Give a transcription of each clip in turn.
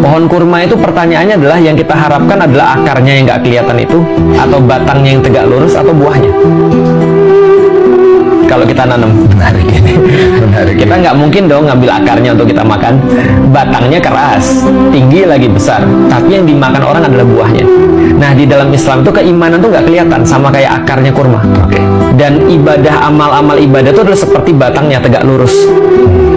Pohon kurma itu pertanyaannya adalah yang kita harapkan adalah akarnya yang nggak kelihatan itu, atau batangnya yang tegak lurus, atau buahnya. Kalau kita nanam, Menarik ini. Menarik. kita nggak mungkin dong ngambil akarnya untuk kita makan. Batangnya keras, tinggi lagi besar, tapi yang dimakan orang adalah buahnya. Nah, di dalam Islam itu keimanan tuh nggak kelihatan, sama kayak akarnya kurma. Oke. Dan ibadah, amal-amal ibadah itu adalah seperti batangnya tegak lurus.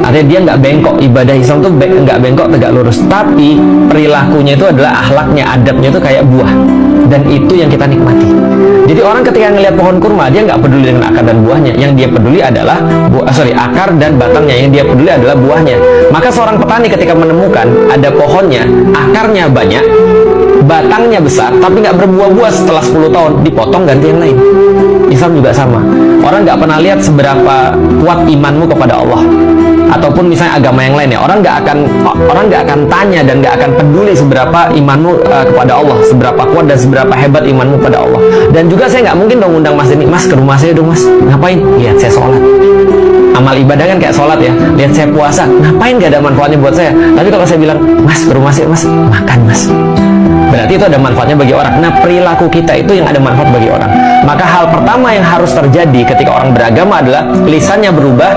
Artinya dia nggak bengkok. Ibadah Islam tuh nggak bengkok, tegak lurus. Tapi perilakunya itu adalah akhlaknya, adabnya itu kayak buah. Dan itu yang kita nikmati. Jadi orang ketika ngelihat pohon kurma, dia nggak peduli dengan akar dan buahnya. Yang dia peduli adalah akar dan batangnya. Yang dia peduli adalah buahnya. Maka seorang petani ketika menemukan ada pohonnya, akarnya banyak, batangnya besar, tapi nggak berbuah-buah setelah 10 tahun, dipotong ganti yang lain. Islam juga sama. Orang nggak pernah lihat seberapa kuat imanmu kepada Allah, ataupun misalnya agama yang lain ya. Orang nggak akan tanya dan nggak akan peduli seberapa imanmu kepada Allah, seberapa kuat dan seberapa hebat imanmu pada Allah. Dan juga saya nggak mungkin dong undang Mas ini, Mas ke rumah saya dong Mas, ngapain? Lihat saya sholat. Amal ibadah kan kayak sholat ya. Lihat saya puasa, ngapain? Gak ada manfaatnya buat saya. Tapi kalau saya bilang, Mas ke rumah saya Mas, makan Mas, berarti itu ada manfaatnya bagi orang. Nah, perilaku kita itu yang ada manfaat bagi orang. Maka hal pertama yang harus terjadi ketika orang beragama adalah lisannya berubah,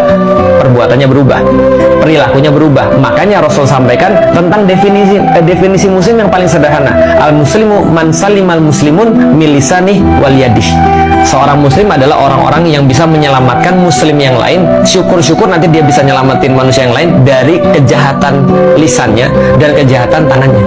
perbuatannya berubah, perilakunya berubah. Makanya Rasul sampaikan tentang definisi muslim yang paling sederhana. Al-muslimu man salimal muslimun min lisanih wal yadih. Seorang muslim adalah orang-orang yang bisa menyelamatkan muslim yang lain. Syukur-syukur nanti dia bisa nyelamatin manusia yang lain dari kejahatan lisannya dan kejahatan tangannya.